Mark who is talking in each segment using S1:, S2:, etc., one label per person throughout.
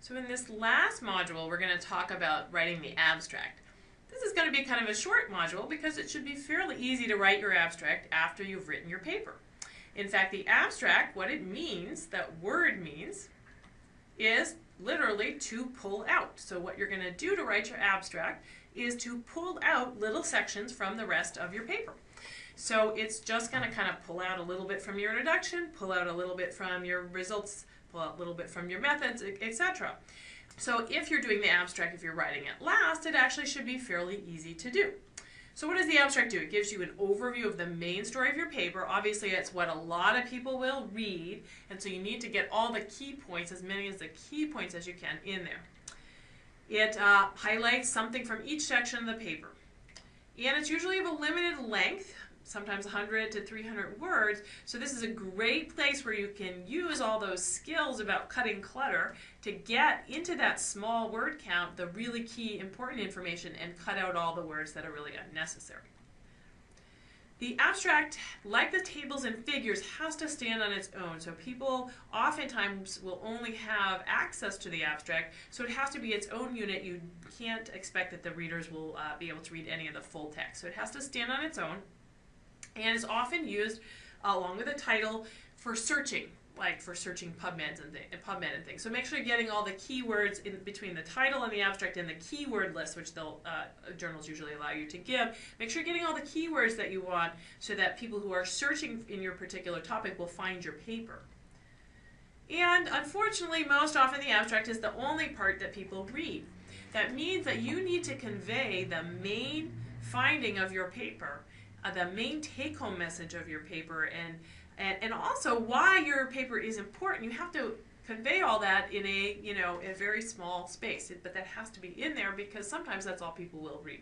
S1: So in this last module, we're going to talk about writing the abstract. This is going to be kind of a short module because it should be fairly easy to write your abstract after you've written your paper. In fact, the abstract, what it means, that word means, is literally to pull out. So what you're going to do to write your abstract is to pull out little sections from the rest of your paper. So it's just going to kind of pull out a little bit from your introduction, pull out a little bit from your results, pull out a little bit from your methods, etc. So if you're doing the abstract, if you're writing it last, it actually should be fairly easy to do. So what does the abstract do? It gives you an overview of the main story of your paper. Obviously, it's what a lot of people will read, and so you need to get all the key points, as many as the key points as you can in there. It highlights something from each section of the paper. And it's usually of a limited length, sometimes 100 to 300 words. So this is a great place where you can use all those skills about cutting clutter to get into that small word count, the really key important information, and cut out all the words that are really unnecessary. The abstract, like the tables and figures, has to stand on its own. So people oftentimes will only have access to the abstract, so it has to be its own unit. You can't expect that the readers will be able to read any of the full text. So it has to stand on its own, and is often used along with a title for searching, like for searching PubMed and things. So make sure you're getting all the keywords in between the title and the abstract and the keyword list, which journals usually allow you to give. Make sure you're getting all the keywords that you want so that people who are searching in your particular topic will find your paper. And unfortunately, most often the abstract is the only part that people read. That means that you need to convey the main finding of your paper, the main take-home message of your paper, and also why your paper is important. You have to convey all that in a very small space, but that has to be in there because sometimes that's all people will read.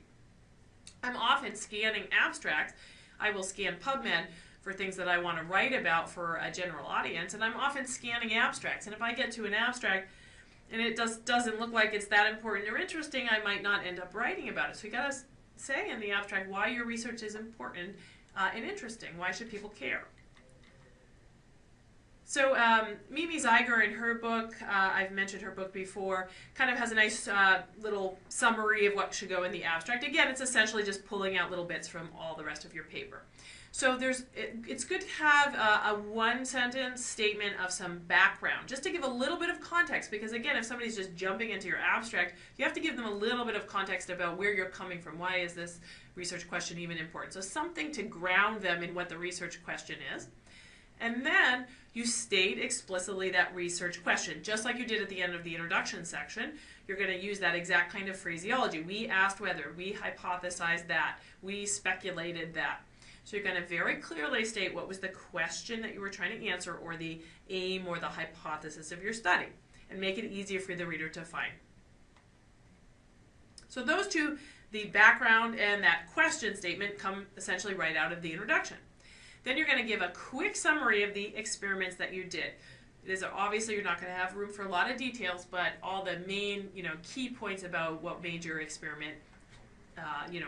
S1: I'm often scanning abstracts. I will scan PubMed for things that I want to write about for a general audience, and I'm often scanning abstracts. And if I get to an abstract and it doesn't look like it's that important or interesting, I might not end up writing about it. So you got to say in the abstract why your research is important and interesting. Why should people care? So Mimi Zeiger in her book, I've mentioned her book before, kind of has a nice little summary of what should go in the abstract. Again, it's essentially just pulling out little bits from all the rest of your paper. So it's good to have a one-sentence statement of some background, just to give a little bit of context, because again, if somebody's just jumping into your abstract, you have to give them a little bit of context about where you're coming from. Why is this research question even important? So something to ground them in what the research question is. And then you state explicitly that research question, just like you did at the end of the introduction section. You're going to use that exact kind of phraseology. We asked whether, we hypothesized that, we speculated that. So you're going to very clearly state what was the question that you were trying to answer, or the aim or the hypothesis of your study, and make it easier for the reader to find. So those two, the background and that question statement, come essentially right out of the introduction. Then you're going to give a quick summary of the experiments that you did. Obviously you're not going to have room for a lot of details, but all the main key points about what made your experiment,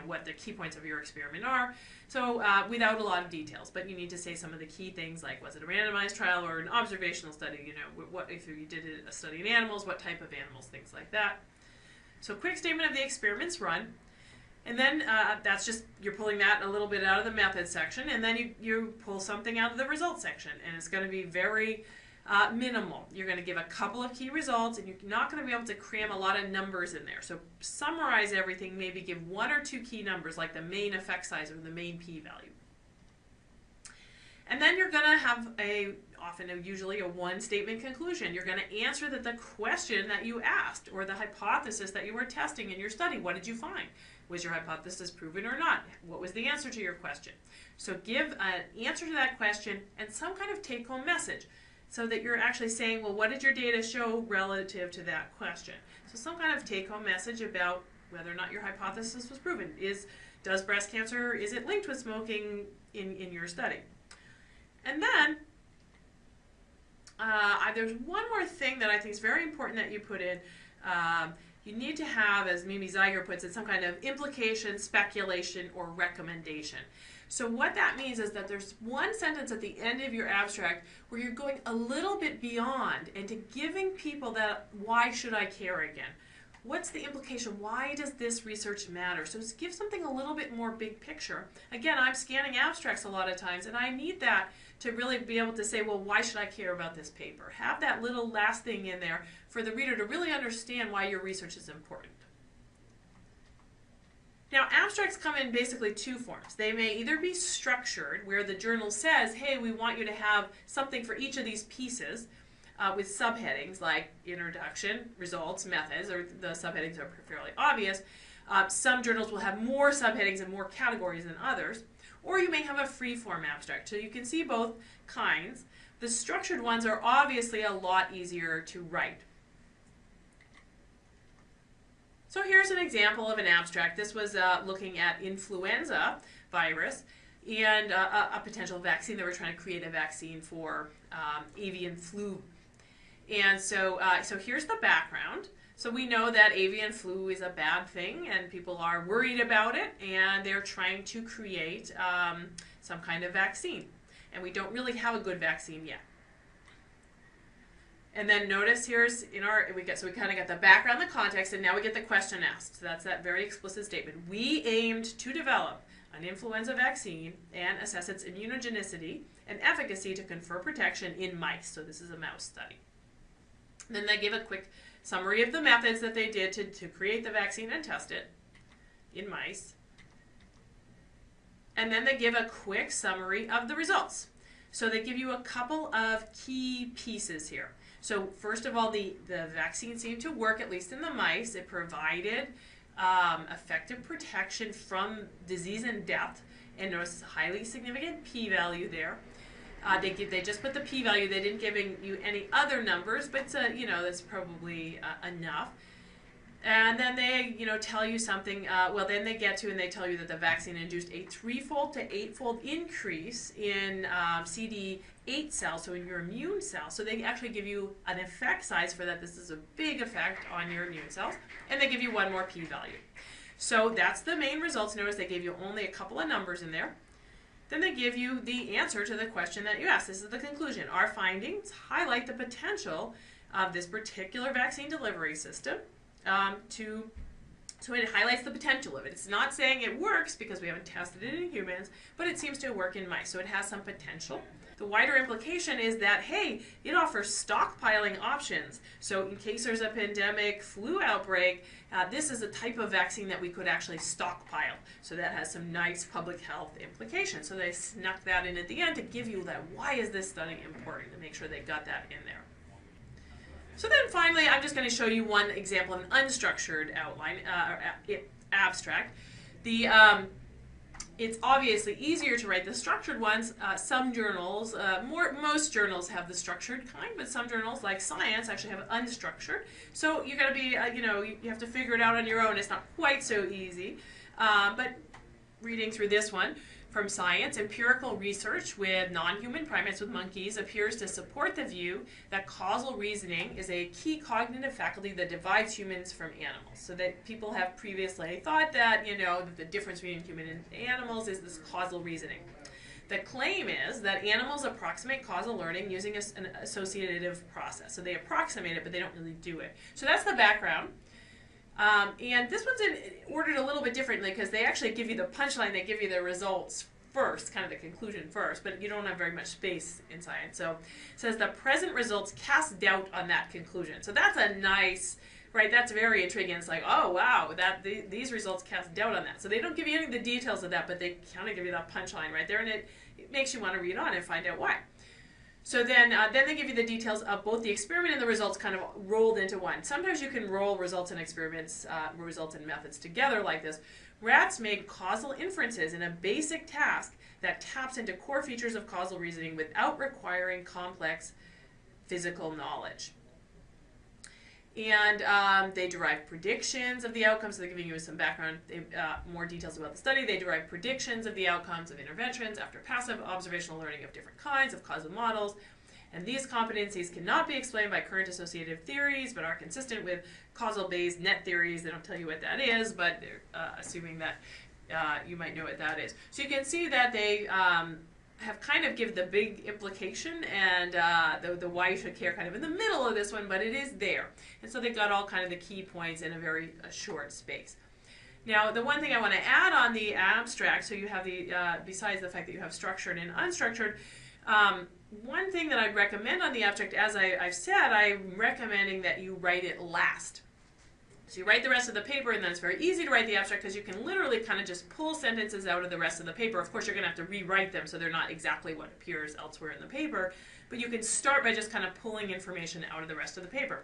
S1: what the key points of your experiment are. So without a lot of details, but you need to say some of the key things, like was it a randomized trial or an observational study? What if you did a study in animals, what type of animals, things like that. So quick statement of the experiments run. And then that's just, you're pulling that a little bit out of the method section, and then you pull something out of the results section, and it's going to be very minimal. You're going to give a couple of key results, and you're not going to be able to cram a lot of numbers in there. So summarize everything, maybe give one or two key numbers, like the main effect size or the main p-value. And then you're going to have usually a one-statement conclusion. You're going to answer the question that you asked, or the hypothesis that you were testing in your study. What did you find? Was your hypothesis proven or not? What was the answer to your question? So give an answer to that question and some kind of take-home message, so that you're actually saying, well, what did your data show relative to that question? So some kind of take-home message about whether or not your hypothesis was proven. Does breast cancer, is it linked with smoking in your study? And then there's one more thing that I think is very important that you put in, you need to have, as Mimi Zeiger puts it, some kind of implication, speculation, or recommendation. So what that means is that there's one sentence at the end of your abstract where you're going a little bit beyond into giving people that why should I care again? What's the implication? Why does this research matter? So give something a little bit more big picture. Again, I'm scanning abstracts a lot of times, and I need that to really be able to say, well, why should I care about this paper? Have that little last thing in there for the reader to really understand why your research is important. Now, abstracts come in basically two forms. They may either be structured, where the journal says, hey, we want you to have something for each of these pieces with subheadings like introduction, results, methods, or the subheadings are fairly obvious. Some journals will have more subheadings and more categories than others. Or you may have a free-form abstract. So you can see both kinds. The structured ones are obviously a lot easier to write. So here's an example of an abstract. This was looking at influenza virus and a potential vaccine. They were trying to create a vaccine for avian flu. And so here's the background. So we know that avian flu is a bad thing and people are worried about it and they're trying to create some kind of vaccine. And we don't really have a good vaccine yet. And then notice here's we kind of got the background, the context, and now we get the question asked. So that's that very explicit statement. We aimed to develop an influenza vaccine and assess its immunogenicity and efficacy to confer protection in mice. So this is a mouse study. And then they give a quick summary of the methods that they did to create the vaccine and test it in mice. And then they give a quick summary of the results. So they give you a couple of key pieces here. So first of all, the vaccine seemed to work, at least in the mice. It provided effective protection from disease and death, and notice a highly significant p-value there. They just put the p-value. They didn't give you any other numbers, but that's probably enough. And then they tell you something. Then they get to and they tell you that the vaccine induced a 3-fold to 8-fold increase in CD8 cells, so in your immune cells. So they actually give you an effect size for that. This is a big effect on your immune cells, and they give you one more p-value. So that's the main results. Notice they gave you only a couple of numbers in there. Then they give you the answer to the question that you asked. This is the conclusion. Our findings highlight the potential of this particular vaccine delivery system so it highlights the potential of it. It's not saying it works because we haven't tested it in humans, but it seems to work in mice, so it has some potential. The wider implication is that, hey, it offers stockpiling options. So in case there's a pandemic flu outbreak, this is a type of vaccine that we could actually stockpile. So that has some nice public health implications. So they snuck that in at the end to give you that, why is this study important, to make sure they got that in there. So then finally, I'm just going to show you one example of an unstructured outline, abstract. It's obviously easier to write the structured ones. Some journals, most journals have the structured kind, but some journals, like Science, actually have unstructured. So you got to be, you have to figure it out on your own. It's not quite so easy. But reading through this one, from Science, empirical research with non-human primates with monkeys appears to support the view that causal reasoning is a key cognitive faculty that divides humans from animals. So that people have previously thought that, that the difference between human and animals is this causal reasoning. The claim is that animals approximate causal learning using an associative process. So they approximate it, but they don't really do it. So that's the background. And this one's ordered a little bit differently because they actually give you the punchline, they give you the results first, kind of the conclusion first, but you don't have very much space in Science. So it says the present results cast doubt on that conclusion. So that's a nice, right, that's very intriguing. It's like, oh wow, these results cast doubt on that. So they don't give you any of the details of that, but they kind of give you that punchline right there, and it makes you want to read on and find out why. So then they give you the details of both the experiment and the results kind of rolled into one. Sometimes you can roll results and experiments, results and methods together like this. Rats made causal inferences in a basic task that taps into core features of causal reasoning without requiring complex physical knowledge. And they derive predictions of the outcomes. So they're giving you some background, more details about the study. They derive predictions of the outcomes of interventions after passive observational learning of different kinds of causal models. And these competencies cannot be explained by current associative theories, but are consistent with causal Bayes net theories. They don't tell you what that is, but they're assuming that you might know what that is. So you can see that they have kind of give the big implication, and the why you should care kind of in the middle of this one, but it is there. And so they got all kind of the key points in a very short space. Now, the one thing I want to add on the abstract, so you have the, besides the fact that you have structured and unstructured, one thing that I'd recommend on the abstract, as I've said, I'm recommending that you write it last. So you write the rest of the paper, and then it's very easy to write the abstract because you can literally kind of just pull sentences out of the rest of the paper. Of course, you're going to have to rewrite them so they're not exactly what appears elsewhere in the paper, but you can start by just kind of pulling information out of the rest of the paper.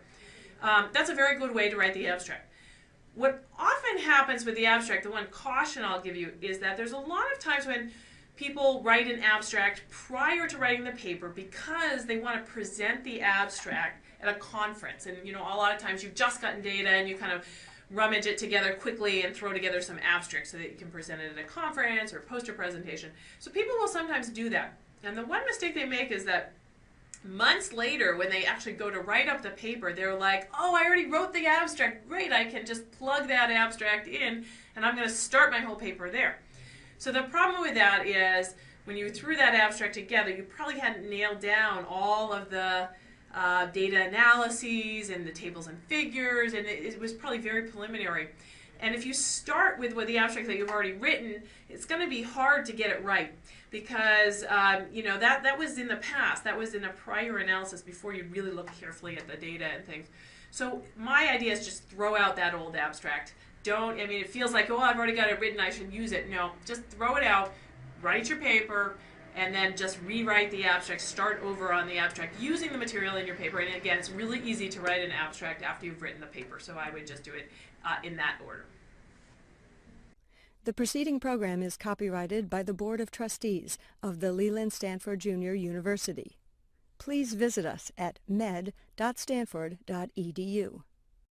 S1: That's a very good way to write the abstract. What often happens with the abstract, the one caution I'll give you, is that there's a lot of times when people write an abstract prior to writing the paper because they want to present the abstract at a conference. And a lot of times you've just gotten data and you kind of rummage it together quickly and throw together some abstracts so that you can present it at a conference or poster presentation. So people will sometimes do that. And the one mistake they make is that months later, when they actually go to write up the paper, they're like, oh, I already wrote the abstract. Great, I can just plug that abstract in, and I'm going to start my whole paper there. So the problem with that is when you threw that abstract together, you probably hadn't nailed down all of the data analyses and the tables and figures, and it was probably very preliminary. And if you start with the abstract that you've already written, it's going to be hard to get it right because that was in the past. That was in a prior analysis before you really look carefully at the data and things. So my idea is just throw out that old abstract. It feels like, oh, I've already got it written, I should use it. No, just throw it out, write your paper, and then just rewrite the abstract, start over on the abstract using the material in your paper. And again, it's really easy to write an abstract after you've written the paper, so I would just do it in that order.
S2: The preceding program is copyrighted by the Board of Trustees of the Leland Stanford Junior University. Please visit us at med.stanford.edu.